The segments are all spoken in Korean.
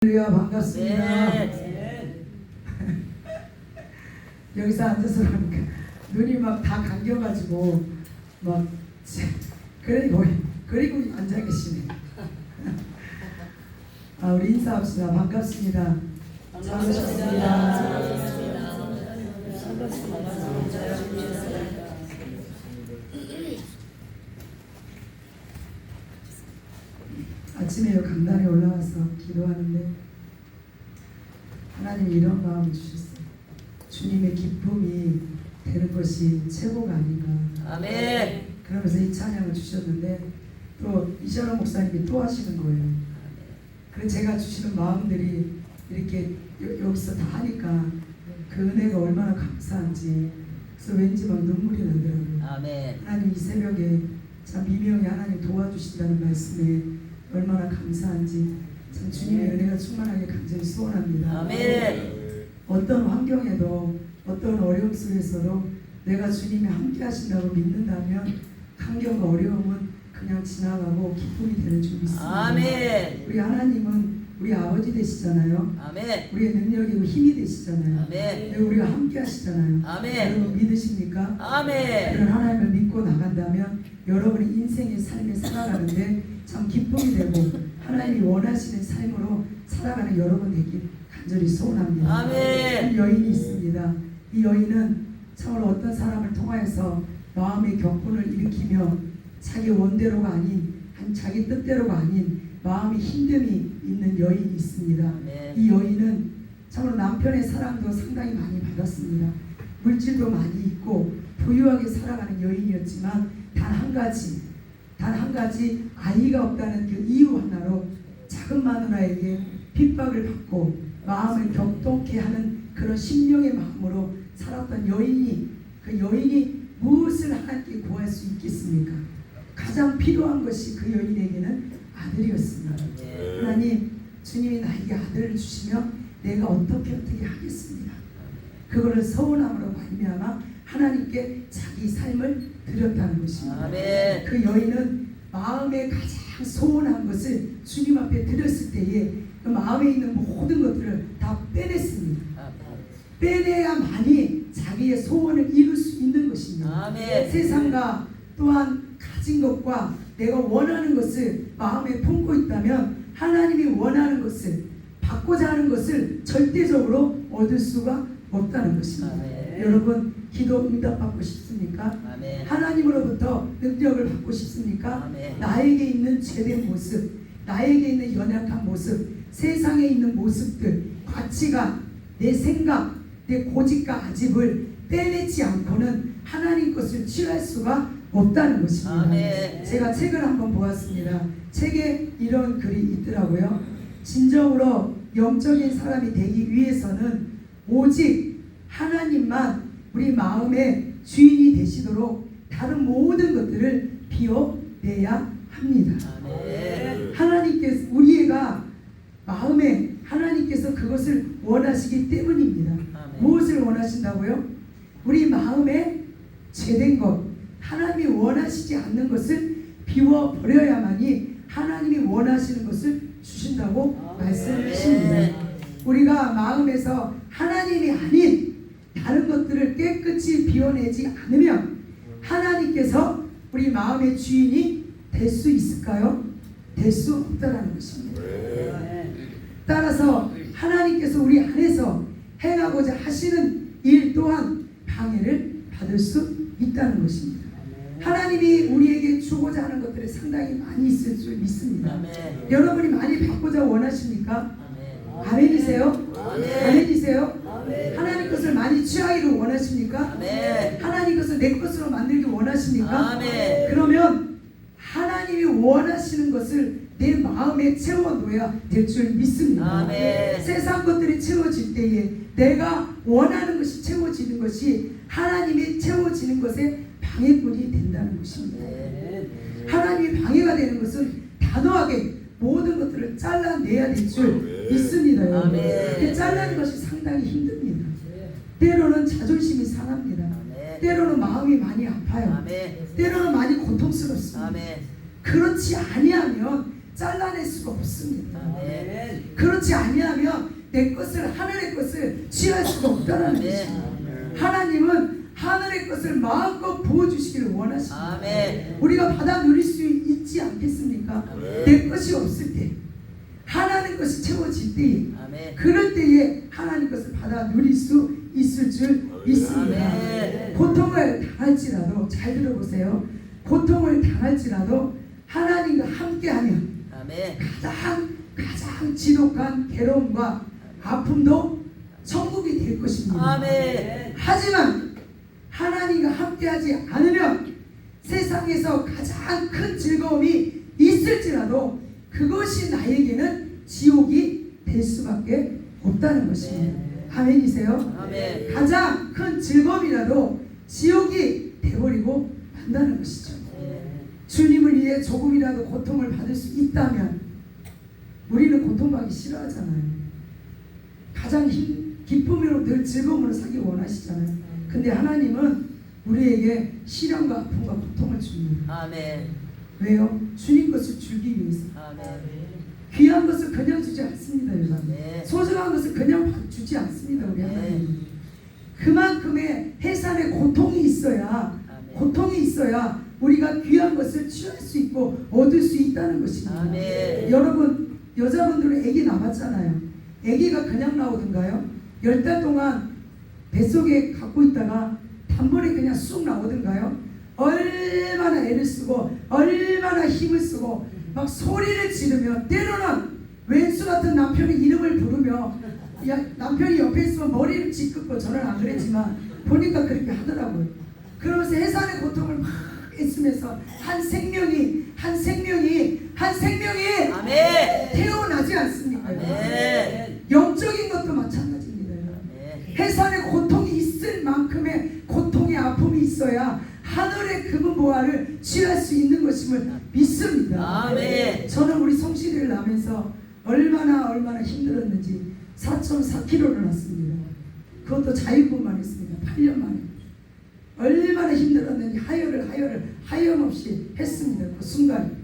할렐루야, 반갑습니다. 네. 여기서 앉아서 보니까 눈이 막 다 감겨가지고 막 그리고 앉아 계시네. 우리 인사합시다. 반갑습니다. 아침에 여기 강단에 올라와서 기도하는데 하나님이 이런 마음을 주셨어요. 주님의 기쁨이 되는 것이 최고가 아닌가. 아멘. 그러면서 이 찬양을 주셨는데 또 이찬원 목사님이 또 하시는 거예요. 그래서 제가 주시는 마음들이 이렇게 여기서 다 하니까 그 은혜가 얼마나 감사한지 그래서 왠지 막 눈물이 나더라고요. 아멘. 하나님 이 새벽에 참 미명히 하나님 도와주신다는 말씀에 얼마나 감사한지 참 주님의 은혜가 충만하게 간절히 소원합니다. 아멘. 어떤 환경에도 어떤 어려움 속에서도 내가 주님이 함께 하신다고 믿는다면 환경과 어려움은 그냥 지나가고 기쁨이 되는 줄 믿습니다. 아멘. 우리 하나님은 우리 아버지 되시잖아요. 아멘. 우리의 능력이고 힘이 되시잖아요. 아멘. 그리고 우리가 함께 하시잖아요. 아멘. 여러분 믿으십니까? 아멘. 그런 하나님을 믿고 나간다면 여러분의 인생의 삶을 살아가는데 참 기쁨이 되고 하나님이 원하시는 삶으로 살아가는 여러분 되길 간절히 소원합니다. 아멘. 한 여인이 있습니다. 이 여인은 참으로 어떤 사람을 통하여서 마음의 격분을 일으키며 자기 원대로가 아닌 자기 뜻대로가 아닌 마음의 힘듦이 있는 여인이 있습니다. 아멘. 이 여인은 참으로 남편의 사랑도 상당히 많이 받았습니다. 물질도 많이 있고 부유하게 살아가는 여인이었지만 단 한 가지 아이가 없다는 그 이유 하나로 작은 마누라에게 핍박을 받고 마음을 격동케 하는 그런 심령의 마음으로 살았던 그 여인이 무엇을 하나님께 구할 수 있겠습니까? 가장 필요한 것이 그 여인에게는 아들이었습니다. 하나님, 주님이 나에게 아들을 주시면 내가 어떻게 하겠습니다. 그거를 서운함으로 말미암아 하나님께 자기 삶을 드렸다는 것입니다. 아멘. 그 여인은 마음에 가장 소원한 것을 주님 앞에 드렸을 때에 그 마음에 있는 모든 것들을 다 빼냈습니다. 빼내야만이 자기의 소원을 이룰 수 있는 것입니다. 아멘. 세상과 또한 가진 것과 내가 원하는 것을 마음에 품고 있다면 하나님이 원하는 것을 받고자 하는 것을 절대적으로 얻을 수가 없다는 것입니다. 아멘. 여러분 기도 응답받고 싶습니까? 아멘. 하나님으로부터 능력을 받고 싶습니까? 아멘. 나에게 있는 죄된 모습, 나에게 있는 연약한 모습, 세상에 있는 모습들, 가치관, 내 생각, 내 고집과 아집을 빼내지 않고는 하나님 것을 취할 수가 없다는 것입니다. 아멘. 제가 책을 한번 보았습니다. 책에 이런 글이 있더라고요. 진정으로 영적인 사람이 되기 위해서는 오직 하나님만 우리 마음의 주인이 되시도록 다른 모든 것들을 비워내야 합니다. 아멘. 하나님께서 우리가 마음에 하나님께서 그것을 원하시기 때문입니다. 아멘. 무엇을 원하신다고요? 우리 마음에 죄된 것, 하나님이 원하시지 않는 것을 비워버려야만이 하나님이 원하시는 것을 주신다고 말씀하십니다. 우리가 마음에서 하나님이 아닌 다른 것들을 깨끗이 비워내지 않으면 하나님께서 우리 마음의 주인이 될 수 있을까요? 될 수 없다라는 것입니다. 따라서 하나님께서 우리 안에서 행하고자 하시는 일 또한 방해를 받을 수 있다는 것입니다. 하나님이 우리에게 주고자 하는 것들이 상당히 많이 있을 줄 믿습니다. 아멘. 여러분이 많이 받고자 원하십니까? 아멘. 아멘이세요? 아멘. 아멘이세요? 아멘. 하나님 것을 많이 취하기를 원하십니까? 아멘. 하나님 것을 내 것으로 만들기 원하십니까? 아멘. 그러면 하나님이 원하시는 것을 내 마음에 채워놓아야 될 줄 믿습니다. 아멘. 세상 것들이 채워질 때에 내가 원하는 것이 채워지는 것이 하나님이 채워지는 것에 방해꾼이 된다는 것입니다. 하나님이 방해가 되는 것은 단호하게 모든 것들을 잘라내야 될 줄 믿습니다. 아멘. 잘라내는 것이 상당히 힘듭니다. 때로는 자존심이 상합니다. 아멘. 때로는 마음이 많이 아파요. 아멘. 때로는 많이 고통스럽습니다. 아멘. 그렇지 아니하면 잘라낼 수가 없습니다. 아멘. 그렇지 아니하면 내 것을 하늘의 것을 취할 수가 없다는 것입니다. 하나님은 하늘의 것을 마음껏 부어주시기를 원하십니다. 아멘. 우리가 받아 누릴 수 있지 않겠습니까? 아멘. 내 것이 없을 때 하나님 것이 채워질 때 아멘. 그럴 때에 하나님 것을 받아 누릴 수 있을 줄 믿습니다. 아멘. 고통을 당할지라도 잘 들어보세요. 고통을 당할지라도 하나님과 함께하면 아멘. 가장 지독한 괴로움과 아픔도 천국이 될 것입니다. 아멘. 하지만 하나님과 함께하지 않으면 세상에서 가장 큰 즐거움이 있을지라도 그것이 나에게는 지옥이 될 수밖에 없다는 것입니다. 아멘이세요? 아멘. 가장 큰 즐거움이라도 지옥이 되어버리고 만다는 것이죠. 주님을 위해 조금이라도 고통을 받을 수 있다면 우리는 고통받기 싫어하잖아요. 가장 기쁨으로 늘 즐거움으로 살기 원하시잖아요. 근데 하나님은 우리에게 시련과 아픔과 고통을 줍니다. 아멘. 왜요? 주님 것을 주기 위해서. 아멘. 귀한 것을 그냥 주지 않습니다. 여러분. 네. 소중한 것을 그냥 주지 않습니다. 우리 네. 하나님. 그만큼의 해산의 고통이 있어야 우리가 귀한 것을 취할 수 있고 얻을 수 있다는 것입니다. 아멘. 여러분 여자분들은 아기 낳았잖아요. 아기가 그냥 나오던가요? 10달 동안 뱃속에 갖고 있다가 단번에 그냥 쑥 나오던가요? 얼마나 애를 쓰고 얼마나 힘을 쓰고 막 소리를 지르며 때로는 왼수 같은 남편의 이름을 부르며 남편이 옆에 있으면 머리를 짓긋고 저는 안 그랬지만 보니까 그렇게 하더라고요. 그러면서 해산의 고통을 막 애쓰면서 한 생명이 아멘. 태어나지 않습니까? 아멘. 영적인 것도 마찬가지입니다. 아멘. 해산의 고통이 있을 만큼의 고통의 아픔이 있어야 하늘의 금은 보화를 취할 수 있는 것임을 믿습니다. 아멘. 저는 우리 성실이를 낳으면서 얼마나 힘들었는지 4.4kg를 낳습니다. 그것도 자유분만 했습니다. 8년 만에. 얼마나 힘들었는지 하염없이 했습니다. 그 순간.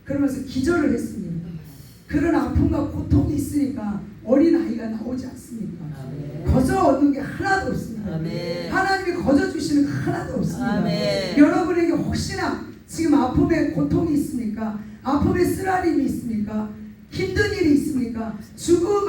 그러면서 기절을 했습니다. 그런 아픔과 고통이 있으니까 어린아이가 나오지 않습니까? 아멘. 거저 얻는 게 하나도 없습니다. 아멘. 하나님이 거저 주시는 거 하나도 없습니다. 아멘. 여러분에게 혹시나 지금 아픔에 고통이 있습니까? 아픔에 쓰라림이 있습니까? 힘든 일이 있습니까? 죽는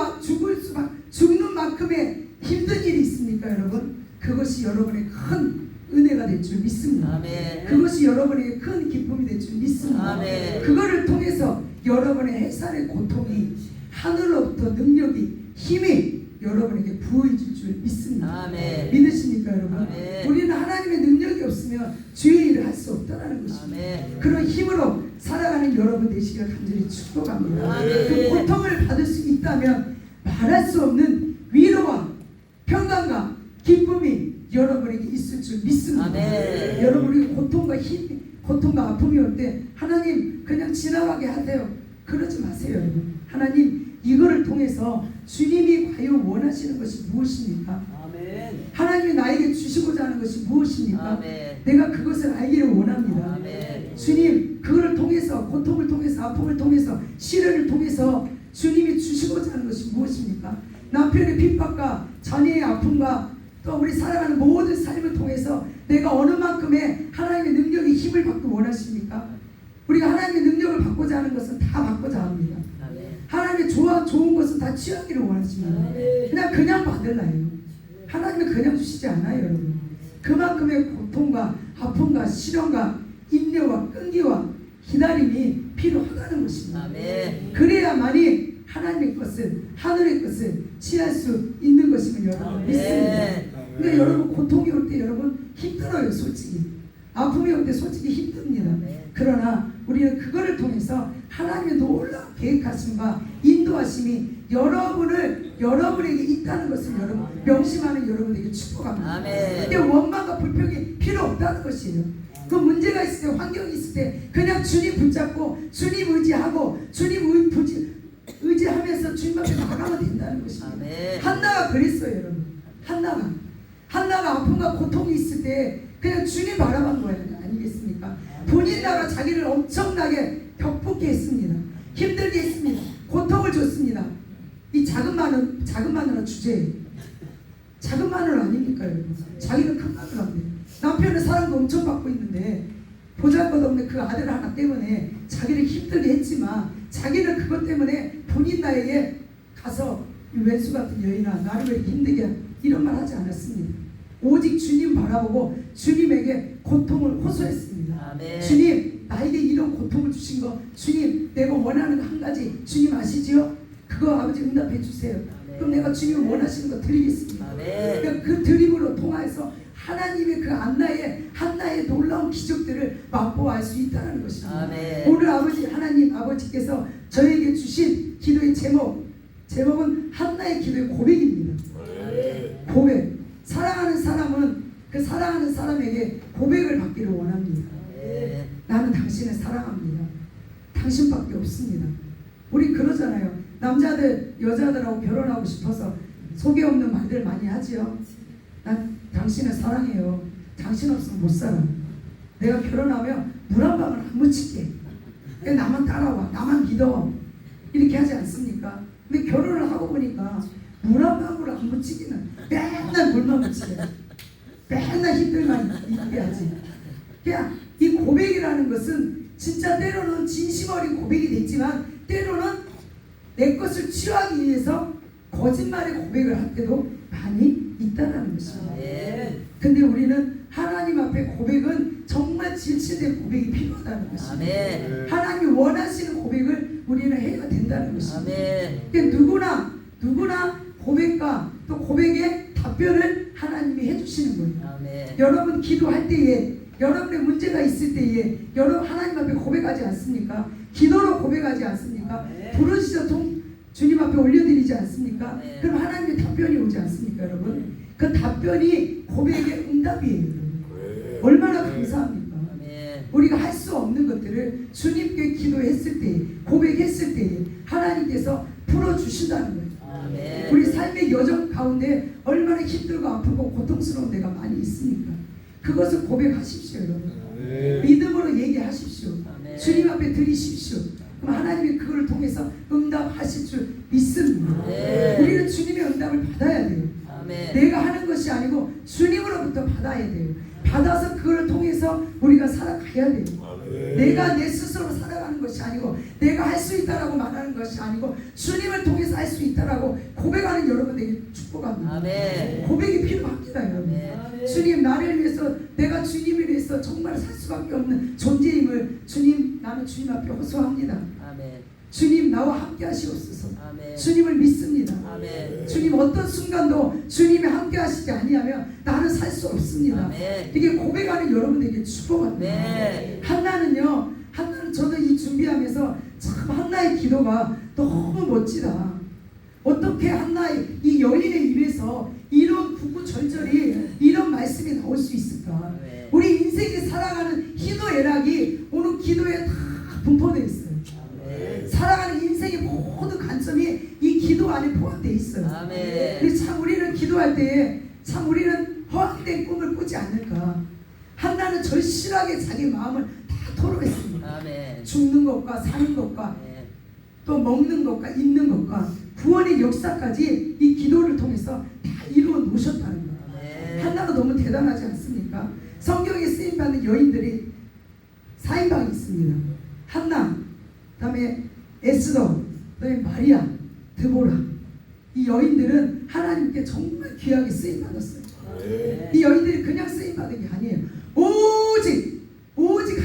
만큼의 힘든 일이 있습니까, 여러분? 그것이 여러분의 큰 은혜가 될 줄 믿습니다. 아멘. 그것이 여러분에게 큰 기쁨이 될 줄 믿습니다. 아멘. 그거를 통해서 여러분의 해산의 고통이 하늘로부터 능력이 힘이 여러분에게 부어질 줄 믿습니다. 아멘. 믿으십니까, 여러분? 아멘. 우리는 하나님의 능력이 없으면 주의 일을 할 수 없다는 것입니다. 아멘. 그런 힘으로 살아가는 여러분 되시기를 간절히 축복합니다. 아멘. 그 고통을 받을 수 있다면 말할 수 없는 위로와 평강과 기쁨이 여러분에게 있을 줄 믿습니다. 아멘. 여러분이 고통과 아픔이 올 때 하나님 그냥 지나가게 하세요. 그러지 마세요, 여러분. 하나님 이거를 통해서 주님이 과연 원하시는 것이 무엇입니까? 아멘. 하나님이 나에게 주시고자 하는 것이 무엇입니까? 아멘. 내가 그것을 알기를 원합니다. 아멘. 주님, 그거를 통해서 고통을 통해서 아픔을 통해서 시련을 통해서 주님이 주시고자 하는 것이 무엇입니까? 남편의 핍박과 자녀의 아픔과 또 우리 살아가는 모든 삶을 통해서 내가 어느 만큼의 하나님의 능력의 힘을 받고 원하십니까? 우리가 하나님의 능력을 받고자 하는 것은 다 받고자 합니다. 아멘. 하나님의 좋은 것은 다 취하기를 원하십니다. 그냥 받을라요. 하나님은 그냥 주시지 않아요, 여러분. 그만큼의 고통과 아픔과 시련과 인내와 끈기와 기다림이 필요하다는 것입니다. 아멘. 그래야만이 하나님의 것을, 하늘의 것을 취할 수 있는 것임을 여러분 아멘. 믿습니다. 그러니까 여러분 고통이 올 때 여러분 힘들어요, 솔직히. 아픔이 올 때 솔직히 힘듭니다. 아멘. 그러나 우리는 그거를 통해서 하나님의 놀라운 계획하심과 인도하심이 여러분에게 있다는 것을 여러분 명심하는 여러분에게 축복합니다. 아멘. 근데 원망과 불평이 필요 없다는 것이에요. 그 문제가 있을 때, 환경이 있을 때 그냥 주님 붙잡고 주님 의지하고 주님 의지하면서 주님 앞에 나가면 된다는 것입니다. 아멘. 한나가 그랬어요, 여러분. 한나가 아픔과 고통이 있을 때 그냥 주님 바라본 거예요. 아니겠습니까? 본인 나라 자기를 엄청나게 격복해 했습니다. 힘들게 했습니다. 고통을 줬습니다. 이 작은 마누라 주제예요. 작은 마누라 아닙니까 여러분? 자기는 큰 마누라인데 남편은 사랑도 엄청 받고 있는데 보잘것없는 그 아들 하나 때문에 자기를 힘들게 했지만 자기는 그것 때문에 본인 나에게 가서 이 왼수 같은 여인아 나를 왜 이렇게 힘들게 하냐 이런 말 하지 않았습니다. 오직 주님 바라보고 주님에게 고통을 호소했습니다. 아멘. 주님 나에게 이런 고통을 주신 거 주님 내가 원하는 한 가지 주님 아시지요? 그거 아버지 응답해 주세요. 그럼 내가 주님 원하시는 거 드리겠습니다. 그러니까 그 드림으로 통해서 하나님의 그 한나의 놀라운 기적들을 맛보아 알 수 있다는 것입니다. 아멘. 오늘 아버지 하나님 아버지께서 저에게 주신 기도의 제목은 한나의 기도의 고백입니다. 고백. 사랑하는 사람은 그 사랑하는 사람에게 고백을 받기를 원합니다. 나는 당신을 사랑합니다. 당신밖에 없습니다. 우리 그러잖아요. 남자들 여자들하고 결혼하고 싶어서 속에 없는 말들 많이 하지요. 난 당신을 사랑해요. 당신 없으면 못 살아. 내가 결혼하면 물 한 방울 안 묻힐게. 나만 따라와. 나만 믿어. 이렇게 하지 않습니까? 근데 결혼을 하고 보니까 물 한 방울 안 묻히기는 맨날 물만 묻히게. 맨날 힘들만 있게 하지. 그냥 이 고백이라는 것은 진짜 때로는 진심 어린 고백이 됐지만 때로는 내 것을 취하기 위해서 거짓말의 고백을 할 때도 많이 있다는 것입니다. 근데 우리는 하나님 앞에 고백은 정말 진실된 고백이 필요하다는 것입니다. 하나님 원하시는 고백을 우리는 해야 된다는 것입니다. 그러니까 누구나 고백과 또 고백의 답변을 하나님이 해주시는 거예요. 여러분 기도할 때에 여러분의 문제가 있을 때에 여러분 하나님 앞에 고백하지 않습니까? 기도로 고백하지 않습니까? 부르짖어 주님 앞에 올려드리지 않습니까? 그럼 하나님의 답변이 오지 않습니까 여러분? 그 답변이 고백의 응답이에요 여러분. 얼마나 감사합니까? 우리가 할 수 없는 것들을 주님께 기도했을 때 고백했을 때 하나님께서 풀어주신다는 거예요. 우리 삶의 여정 가운데 얼마나 힘들고 아프고 고통스러운 데가 많이 있습니까? 그것을 고백하십시오 여러분. 믿음으로 얘기하십시오. 주님 앞에 드리십시오. 그럼 하나님이 그걸 통해서 응답하실 줄 믿습니다. 우리는 주님의 응답을 받아야 돼요. 내가 하는 것이 아니고 주님으로부터 받아야 돼요. 받아서 그걸 통해서 우리가 살아가야 돼요. 내가 내 스스로 살아가는 것이 아니고 내가 할 수 있다라고 말하는 것이 아니고 주님을 통해서 할 수 있다라고 고백하는 여러분에게 축복합니다. 고백이 필요합니다 여러분. 주님 나를 위해서 내가 주님을 위해서 정말 살 수밖에 없는 존재임을 주님 나는 주님 앞에 호소합니다. 주님 나와 함께 하시옵소서. 주님을 믿습니다. 주님 어떤 순간도 주님이 함께 하시지 아니하면 나는 살 수 없습니다. 이게 고백하는 여러분에게 축복합니다. 한나는 저도 이 준비하면서 참 한나의 기도가 너무 멋지다. 어떻게 한나의 이 여인의 입에서 이런 구구절절히 이런 말씀이 나올 수 있을까? 우리 인생에 살아가는 희노애락이 오늘 기도에 다 분포되어 있어요. 살아가는 인생의 모든 관점이 이 기도 안에 포함되어 있어요. 근데 참 우리는 기도할 때에 참 우리는 허황된 꿈을 꾸지 않을까? 한나는 절실하게 자기 마음을 다 토로했습니다. 죽는 것과 사는 것과 또 먹는 것과 입는 것과 구원의 역사까지 이 기도를 통해서 다 이루어 놓으셨다는 거예요. 한나가 너무 대단하지 않습니까? 성경에 쓰임받는 여인들이 4인방이 있습니다. 한나, 그 다음에 에스더, 그 다음에 마리아, 드보라. 이 여인들은 하나님께 정말 귀하게 쓰임받았어요. 이 여인들이 그냥 쓰임받은 게 아니에요. 오직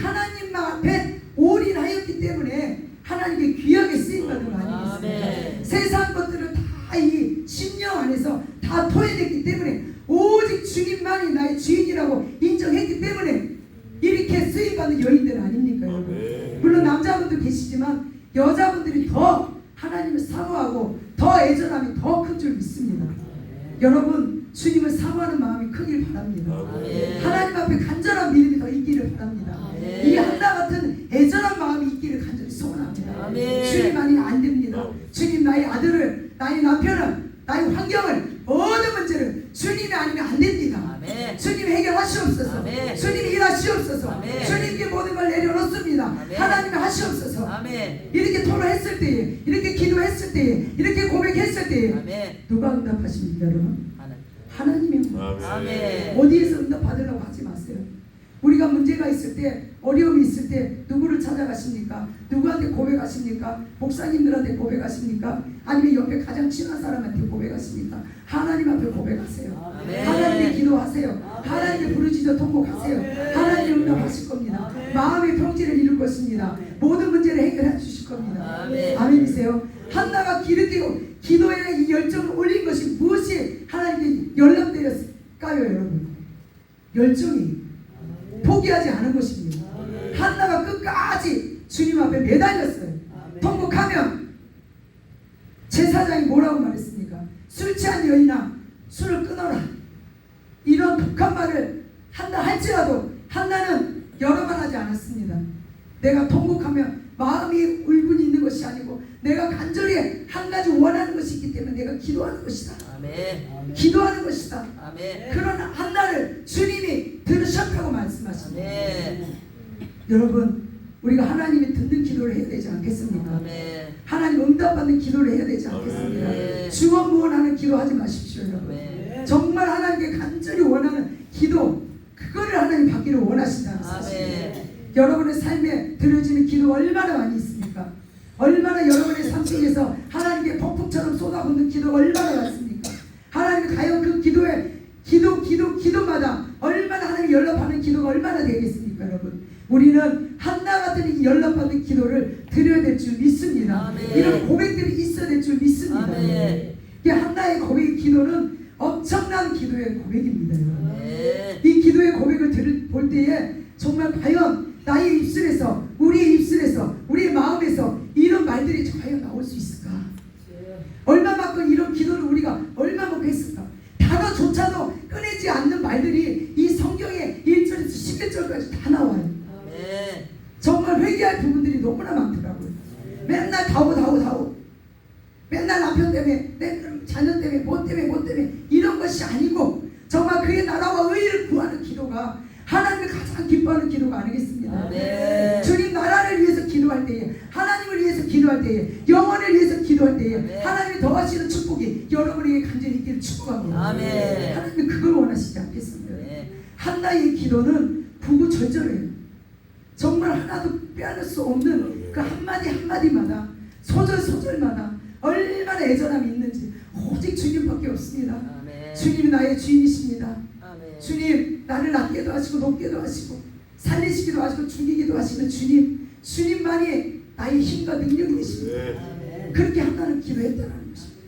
하나님 앞에 올인하였기 때문에 하나님께 귀하게 쓰임받은 거 아니겠습니까? 세상 것들을 다 이 심령 안에서 다 토해냈기 때문에 오직 주님만이 나의 주인이라고 인정했기 때문에 이렇게 쓰임받는 여인들 아닙니까 여러분? 물론 남자분도 계시지만 여자분들이 더 하나님을 사모하고 더 애절함이 더 큰 줄 믿습니다. 여러분 주님을 사모하는 마음이 크길 바랍니다. 하나님 앞에 간절한 믿음이 더 있기를 바랍니다. 이 한나 같은 애절한 마음이 있기를 간절히 소원합니다. 주님만이 안 됩니다. 주님 나의 아들을 나의 남편을 나의 환경을 모든 문제를 주님이 아니면 안 됩니다. 주님 해결하시옵소서. 주님 일하시옵소서. 주님께 모든 걸 내려놓습니다. 하나님이 하시옵소서. 이렇게 토로했을 때에, 이렇게 기도했을 때에, 이렇게 고백했을 때에 아멘. 누가 응답하십니까 여러분? 하나님. 하나님이 응답하십니다. 아멘. 어디에서 응답 받으려고 하지 마세요. 우리가 문제가 있을 때, 어려움이 있을 때 누구를 찾아가십니까? 누구한테 고백하십니까? 목사님들한테 고백하십니까? 아니면 옆에 가장 친한 사람한테 고백하십니까? 하나님 앞에 고백하세요. 아멘. 하나님께 기도하세요. 하나님께 부르짖어 통곡하세요. 하나님 응답하실 겁니다. 마음의 평지를 이룰 것입니다. 모든 문제를 해결해 주실 겁니다. 아멘. 아멘이세요? 한나가 이렇게 기도에 이 열정을 올린 것이 무엇이 하나님께 연락되었을까요 여러분? 열정이 포기하지 않은 것입니다. 한나가 끝까지 주님 앞에 매달렸어요. 통곡하면 제사장이 뭐라고 말했습니까? 술 취한 여인아 술을 끊어라. 이런 독한 말을 한다 할지라도 한나는 여러 번 하지 않았습니다. 내가 통곡하면 마음이 울분이 있는 것이 아니고 내가 간절히 한 가지 원하는 것이 있기 때문에 내가 기도하는 것이다. 아멘. 기도하는 것이다. 아멘. 그런 한나를 주님이 들으셨다고 말씀하십니다. 아멘. 여러분 우리가 하나님이 듣는 기도를 해야 되지 않겠습니까? 아멘. 하나님 응답받는 기도를 해야 되지 않겠습니까? 아멘. 주원무원하는 기도하지 마십시오 여러분. 아멘. 정말 하나님께 간절히 원하는 기도 그거를 하나님 받기를 원하신다는 사실. 아멘. 여러분의 삶에 드려지는 기도 얼마나 많이 있습니까? 얼마나 여러분의 삶 속에서 하나님께 폭풍처럼 쏟아붓는 기도가 얼마나 많습니까? 하나님 과연 그 기도마다 얼마나 하나님 연락받는 기도가 얼마나 되겠습니까 여러분? 우리는 한나 같은 이 연락받는 기도를 드려야 될 줄 믿습니다. 아멘. 이런 고백들이 있어야 될 줄 믿습니다. 아멘. 이 한나의 고백 기도는 엄청난 기도의 고백입니다. 여러분. 아멘. 이 기도의 고백을 볼 때에 정말 과연 나의 입술에서 우리의 입술에서 우리의 마음에서 이런 말들이 과연 나올 수 있을까? 얼마만큼 이런 기도를 우리가 얼마만큼 했을까? 단어조차도 꺼내지 않는 말들이 이 성경의 1절에서 11절까지 다 나와요. 아멘. 정말 회개할 부분들이 너무나 많더라고요. 맨날 다오 맨날 남편 때문에 내 자녀 때문에 뭐 때문에 이런 것이 아니고 정말 그의 나라와 의를 구하는 기도가 하나님을 가장 기뻐하는 기도가 아니겠습니까? 아멘. 주님 나라를 위해서 기도할 때에 하나님을 위해서 기도할 때에 영혼을 위해서 기도할 때에 아멘. 하나님이 더하시는 축복이 여러분에게 간절히 있기를 축복합니다. 아멘. 하나님은 그걸 원하시지 않겠습니까? 아멘. 한나의 기도는 구구절절해요. 정말 하나도 빼앗을 수 없는 그 한마디 한마디마다 소절마다 얼마나 애절함이 있는지 오직 주님밖에 없습니다. 아멘. 주님이 나의 주인이십니다. 아멘. 주님 나를 낮게도 하시고 높게도 하시고 살리시기도 하시고 죽이기도 하시는 주님만이 나의 힘과 능력이 되십니다. 아멘. 그렇게 한나는 기도했다는 것입니다.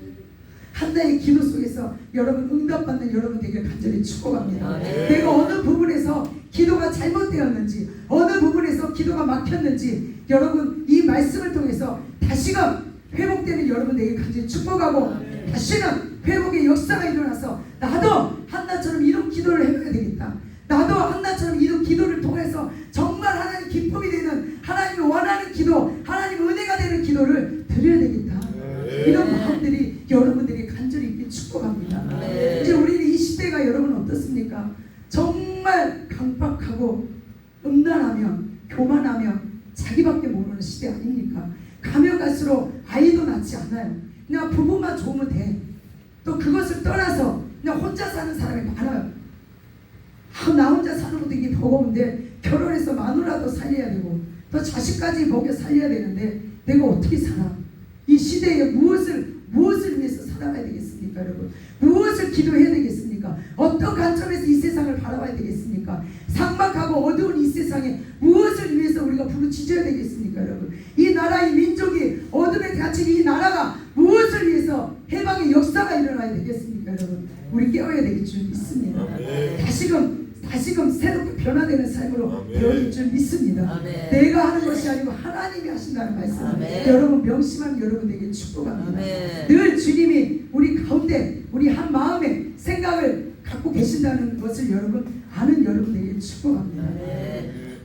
한나의 기도 속에서 여러분 응답받는 여러분 되길 간절히 축복합니다. 아멘. 내가 어느 부분에서 기도가 잘못되었는지 어느 부분에서 기도가 막혔는지 여러분 이 말씀을 통해서 다시금 회복되는 여러분 되길 간절히 축복하고 다시는 회복의 역사가 일어나서 나도 한나처럼 이런 기도를 해봐야 되겠다. 나도 한나처럼 이런 기도를 통해서 정말 하나님 기쁨이 되는 하나님이 원하는 기도 하나님 은혜가 되는 기도를 드려야 되겠다. 이런 마음들이 여러분들이 간절히 있길 축복합니다. 네. 이제 우리는 이 시대가 여러분 어떻습니까? 정말 강박하고 음란하며 교만하며 자기밖에 모르는 시대 아닙니까? 가면 갈수록 아이도 낳지 않아요. 그냥 부부만 좋으면 돼. 또 그것을 떠나서 그냥 혼자 사는 사람이 많아요. 나 혼자 사는 것도 이게 버거운데 결혼해서 마누라도 살려야 되고 또 자식까지 먹여 살려야 되는데 내가 어떻게 살아? 이 시대에 무엇을 위해서 살아가야 되겠습니까 여러분? 무엇을 기도해야 되겠습니까? 어떤 관점에서 이 세상을 바라봐야 되겠습니까? 삭막하고 어두운 이 세상에 무엇을 위해서 우리가 부르짖어야 되겠습니까 여러분? 이 나라 이 민족이 어둠에 갇힌 이 나라가 무엇을 위해서 해방의 역사가 일어나야 되겠습니까 여러분? 우리 깨워야 되길 줄 믿습니다. 다시금 새롭게 변화되는 삶으로 되어질 줄 믿습니다. 아멘. 내가 하는 것이 아니고 하나님이 하신다는 말씀 아멘. 여러분 명심하는 여러분에게 축복합니다. 아멘. 늘 주님이 우리 가운데 우리 한 마음에 생각을 갖고 계신다는 것을 여러분 아는 여러분에게 축복합니다. 아멘.